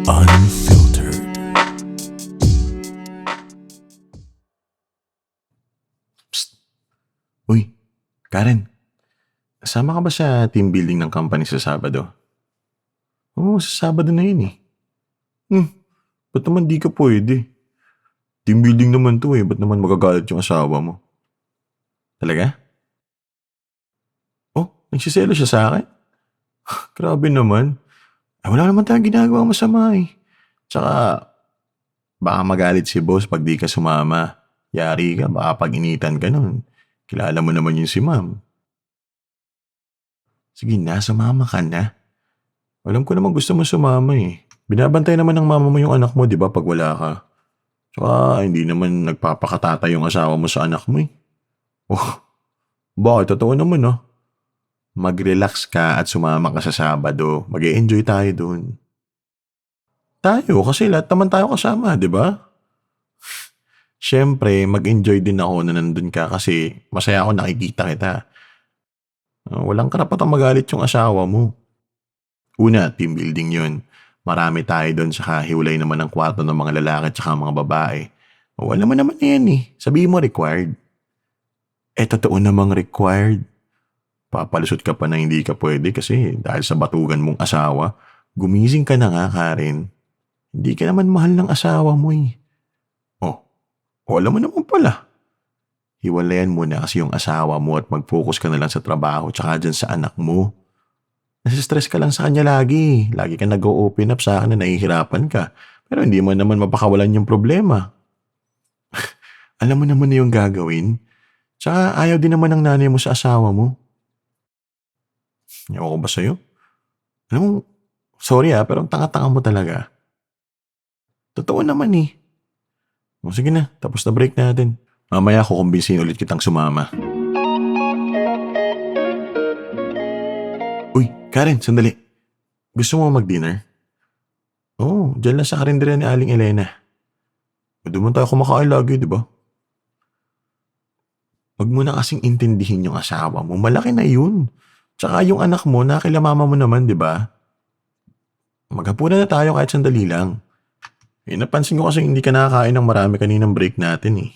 Unfiltered. Psst. Uy, Karen, kasama ka ba sa team building ng company sa Sabado? Oo, sa Sabado na yun eh. Hmm, ba't naman di ka pwede? Team building naman to eh, ba't naman magagalit yung asawa mo? Talaga? Oh, nagsiselo siya sa akin? Grabe naman. Wala naman tayong ginagawang masama eh. Tsaka, baka magalit si boss pag di ka sumama. Yari ka, baka pag-initan ka nun. Kilala mo naman yung si ma'am. Sige na, sumama ka na. Alam ko naman gusto mo sumama eh. Binabantay naman ng mama mo yung anak mo, di ba, pag wala ka. Tsaka, hindi naman nagpapakatata yung asawa mo sa anak mo eh. Oh, bakit? Totoo naman ah. Mag-relax ka at sumama ka sa Sabado. Mag-e-enjoy tayo dun. Tayo, kasi lahat naman tayo kasama, di ba? Siyempre, mag-enjoy din ako na nandun ka kasi masaya ako nakikita kita. Walang karapatang magalit yung asawa mo. Una, team building yun. Marami tayo doon sa hiwalay naman ng kwarto ng mga lalaki at saka mga babae. Wala naman yan eh. Sabihin mo required. Totoo namang required. Papalusot ka pa na hindi ka pwede kasi dahil sa batugan mong asawa, gumising ka na nga, Karen. Hindi ka naman mahal ng asawa mo eh. Oh, alam mo naman pala. Hiwalayan mo na kasi yung asawa mo at mag-focus ka na lang sa trabaho tsaka dyan sa anak mo. Nasistress ka lang sa kanya lagi. Lagi ka nag-o-open up sa akin na nahihirapan ka. Pero hindi mo naman mapakawalan yung problema. Alam mo naman na yung gagawin. Tsaka ayaw din naman ng nanay mo sa asawa mo. Ewan ko ba sa'yo? Alam mo, sorry pero ang tanga-tanga mo talaga. Totoo naman eh. Sige na, tapos na break natin. Mamaya kukumbinsin ulit kitang sumama. Uy, Karen, sandali. Gusto mo mag-dinner? Oo, dyan lang sa karinderya ni Aling Elena. Doon man tayo kumakain lagi, di ba? Huwag mo na kasing intindihin yung asawa mo. Malaki na yun. Tsaka yung anak mo, nakilala mo naman, di ba? Maghapunan na tayo kahit sandali lang. Napansin ko kasi hindi ka nakakain ng marami kaninang break natin eh.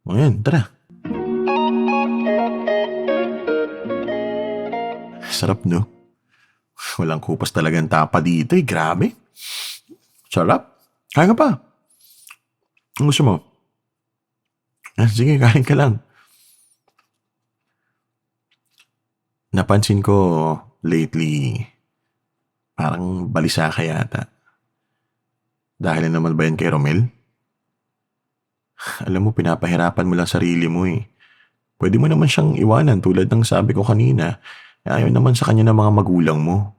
O yan, tara. Sarap no? Walang kupas talagang tapa dito eh, grabe. Sarap. Kain ka pa. Ang gusto mo? Sige, kain ka lang. Napansin ko lately, parang balisa ka yata. Dahil naman ba yan kay Romel? Alam mo, pinapahirapan mo lang sarili mo eh. Pwede mo naman siyang iwanan tulad ng sabi ko kanina. Ayaw naman sa kanya ng mga magulang mo.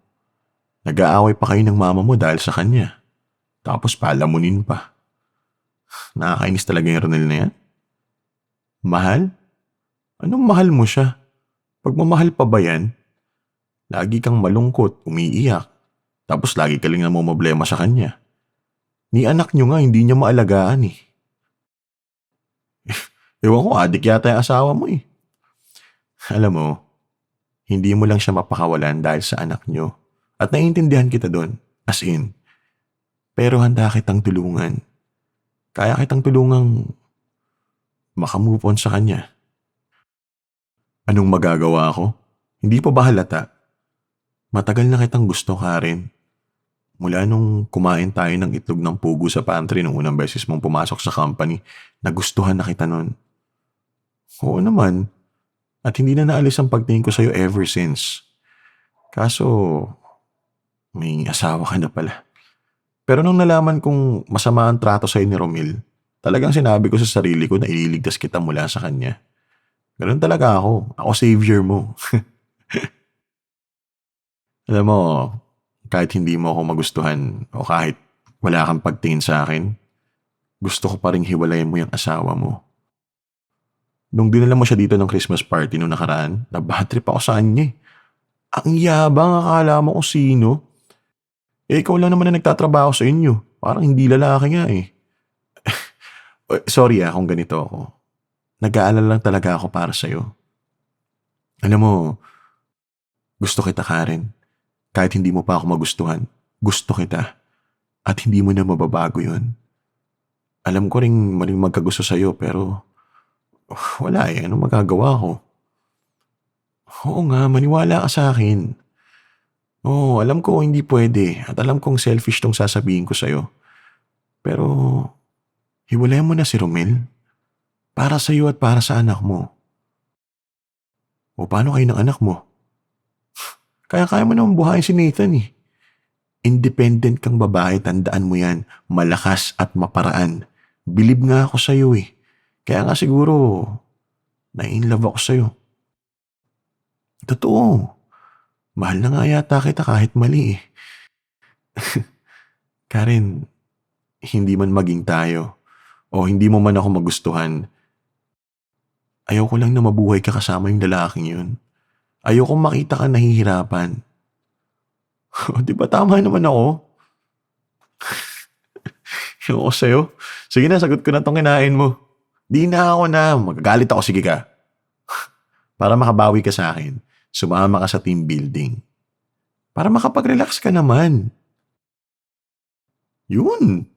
Nag-aaway pa kayo ng mama mo dahil sa kanya. Tapos palamunin pa. Nakakainis talaga yung Ronel na yan. Mahal? Anong mahal mo siya? Pagmamahal pa ba yan? Lagi kang malungkot, umiiyak. Tapos lagi ka lang namumblema sa kanya. Ni anak nyo nga, hindi niya maalagaan eh. Ewan ko, adik yata yung asawa mo eh. Alam mo, hindi mo lang siya mapakawalan dahil sa anak nyo. At naiintindihan kita doon, as in. Pero handa kitang tulungan. Kaya kitang tulungang makamove on sa kanya. Anong magagawa ko? Hindi pa ba halata? Matagal na kitang gusto, Karen. Mula nung kumain tayo ng itlog ng pugo sa pantry nung unang beses mong pumasok sa company, nagustuhan na kita nun. Oo naman. At hindi na naalis ang pagtingin ko sa'yo ever since. Kaso, may asawa ka na pala. Pero nung nalaman kong masama ang trato sa'yo ni Romel, talagang sinabi ko sa sarili ko na ililigtas kita mula sa kanya. Ganun talaga ako. Ako savior mo. Alam mo, kahit hindi mo ako magustuhan o kahit wala kang pagtingin sa akin, gusto ko pa rin hiwalayan mo yung asawa mo. Nung dinala mo siya dito ng Christmas party nung nakaraan, nabatrip ako sa kanya eh. Ang yabang, akala mo kung sino. Ikaw lang naman na nagtatrabaho sa inyo. Parang hindi lalaki nga eh. Sorry kung ganito ako. Nag-aalala lang talaga ako para sa'yo. Alam mo, Gusto kita, Karen. Kahit hindi mo pa ako magustuhan, gusto kita. At hindi mo na mababago yun. Alam ko ring maling magkagusto sa'yo pero wala eh. Anong magagawa ko? Oo nga, maniwala ka sa akin. Oo, alam ko hindi pwede at alam kong selfish tong sasabihin ko sa'yo. Pero hiwalayan mo na si Romel. Para sa'yo at para sa anak mo. O paano kayo ng anak mo? Kaya-kaya mo naman buhayin si Nathan eh. Independent kang babae, tandaan mo yan. Malakas at maparaan. Bilib nga ako sa'yo eh. Kaya nga siguro, na-inlove ako sa'yo. Totoo. Mahal na nga yata kita kahit mali eh. Karen, hindi man maging tayo o hindi mo man ako magustuhan, ayaw ko lang na mabuhay ka kasama yung lalaking yun. Ayaw kong makita ka nahihirapan. O, di ba tama naman ako? Yung ako sa'yo. Sige na, sagot ko na tong kinain mo. Di na ako na. Magagalit ako, sige ka. Para makabawi ka sa akin, sumama ka sa team building. Para makapag-relax ka naman. Yun.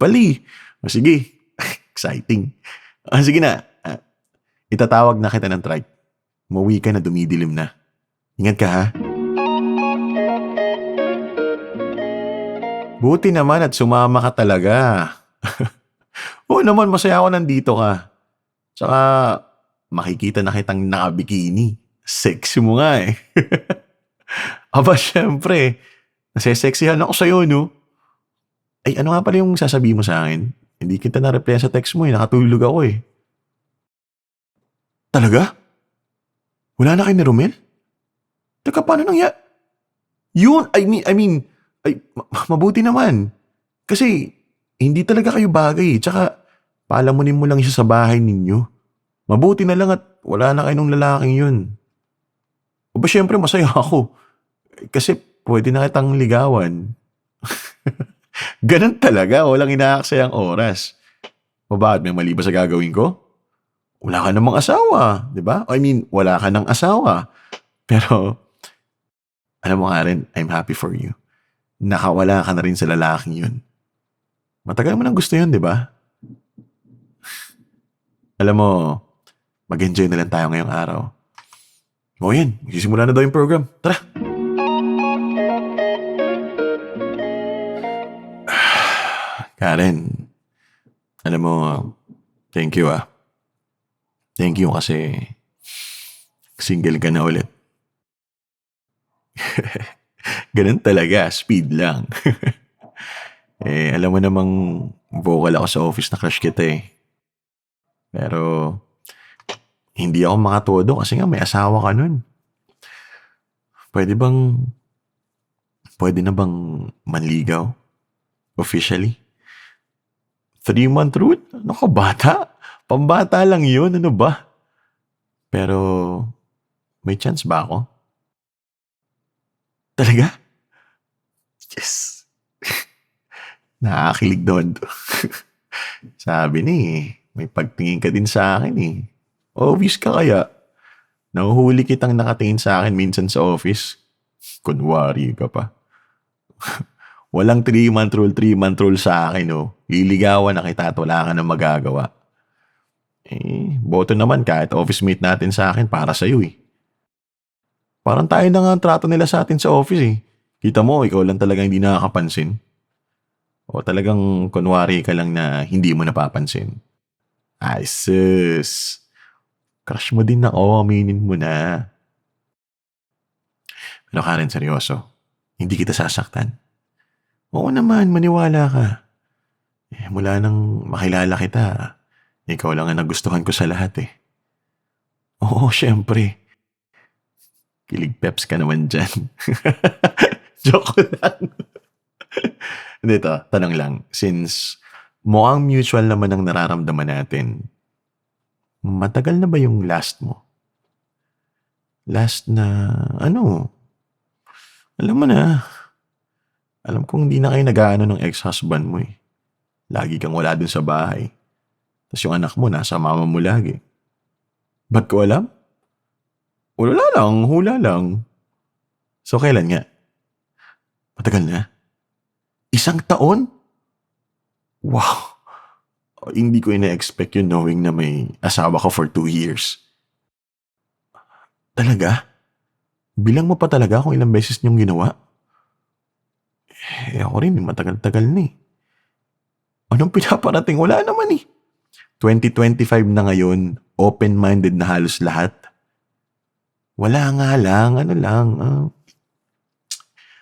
Pali. O sige. Exciting. Sige na. Itatawag na kita ng trike. Umuwi ka na, dumidilim na. Ingat ka ha. Buti naman at sumama ka talaga. Oo naman, masaya ako nandito ka. Tsaka makikita na kitang nakabikini. Sexy mo nga eh. Aba syempre, nasesexihan ako sa'yo no. Ay ano nga pala yung sasabihin mo sa akin? Hindi kita na-reply sa text mo eh, nakatulog ako eh. Talaga? Wala na kayo ni Romel? Teka, paano Yun, mabuti naman. Kasi, hindi talaga kayo bagay eh. Tsaka, paalamunin mo lang siya sa bahay ninyo. Mabuti na lang at wala na kayo nung lalaking yun. O ba syempre masaya ako. Kasi, pwede na kitang ligawan. Ganun talaga, walang inaaksayang oras. O bakit, may mali ba sa gagawin ko? Wala ka namang asawa, di ba? Wala ka ng asawa. Pero, alam mo nga rin, I'm happy for you. Nakawala ka na rin sa lalaking yun. Matagal mo nang gusto yun, di ba? Alam mo, mag-enjoy na lang tayo ngayong araw. O yan, magsisimula na daw yung program. Tara! Karen, alam mo, thank you ah. Thank you kasi single ka na ulit. Ganun talaga, speed lang. Alam mo namang vocal ako sa office na crush kita eh. Pero hindi ako makatodo kasi nga may asawa ka nun. Pwede na bang manligaw? Officially? 3-month rule? Ano ka, bata? Pambata lang yun, ano ba? Pero, may chance ba ako? Talaga? Yes. Nakakilig doon. Sabi ni, may pagtingin ka din sa akin eh. Obvious ka kaya. Nahuhuli kitang nakatingin sa akin minsan sa office. Kunwari ka pa. Walang 3-month rule sa akin oh. Liligawan na kita at wala ka na magagawa. Boto naman kahit office mate natin sa akin para sa'yo eh. Parang tayo na nga ang trato nila sa atin sa office eh. Kita mo, ikaw lang talaga hindi nakakapansin. O talagang kunwari ka lang na hindi mo napapansin. Ay sus. Crush mo din ako, aminin mo na. Pero Karen, seryoso. Hindi kita sasaktan. Oo naman, maniwala ka. Mula nang makilala kita, ikaw lang ang nagustuhan ko sa lahat eh. Oo, syempre. Kilig peps ka naman dyan. Joke lang. Dito, tanong lang. Since mukhang mutual naman ang nararamdaman natin, matagal na ba yung last mo? Last na, alam mo na, alam kong hindi na kayo nag-aano ng ex-husband mo eh. Lagi kang wala dun sa bahay. Tapos yung anak mo nasa mama mo lagi. Ba't ko alam? Wala lang, hula lang. So, kailan nga? Matagal na? 1 taon? Wow! Hindi ko ina-expect yun knowing na may asawa ka for 2 years. Talaga? Bilang mo pa talaga kung ilang beses niyong ginawa? Ako rin, matagal-tagal na eh. Anong pinaparating? Wala naman eh. 2025 na ngayon, open-minded na halos lahat. Wala nga lang, ano lang,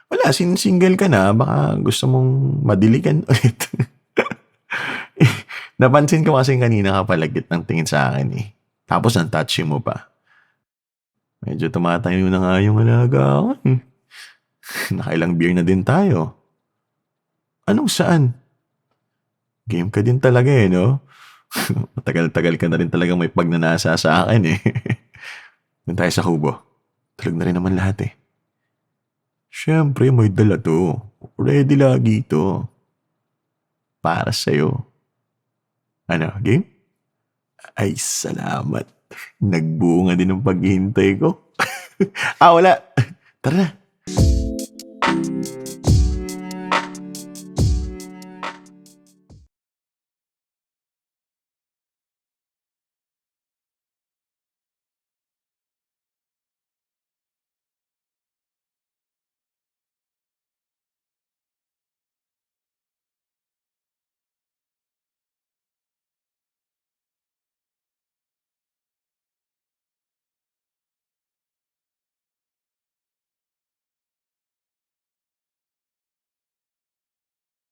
wala, single ka na, baka gusto mong madiligan ulit. Napansin ko kasi kanina ka palagit ng tingin sa akin eh. Tapos ang touchy mo pa. Medyo tumatayo na nga yung alaga ko eh. Nakailang beer na din tayo. Anong saan? Game ka din talaga eh, no? Matagal-tagal ka na rin talagang may pagnanasa sa akin eh. Doon tayo sa kubo. Tulog na rin naman lahat eh. Siyempre, may dala to. Ready lagi to. Para sa'yo. Ano, game? Ay, salamat. Nagbunga din ang paghihintay ko. Wala. Tara na.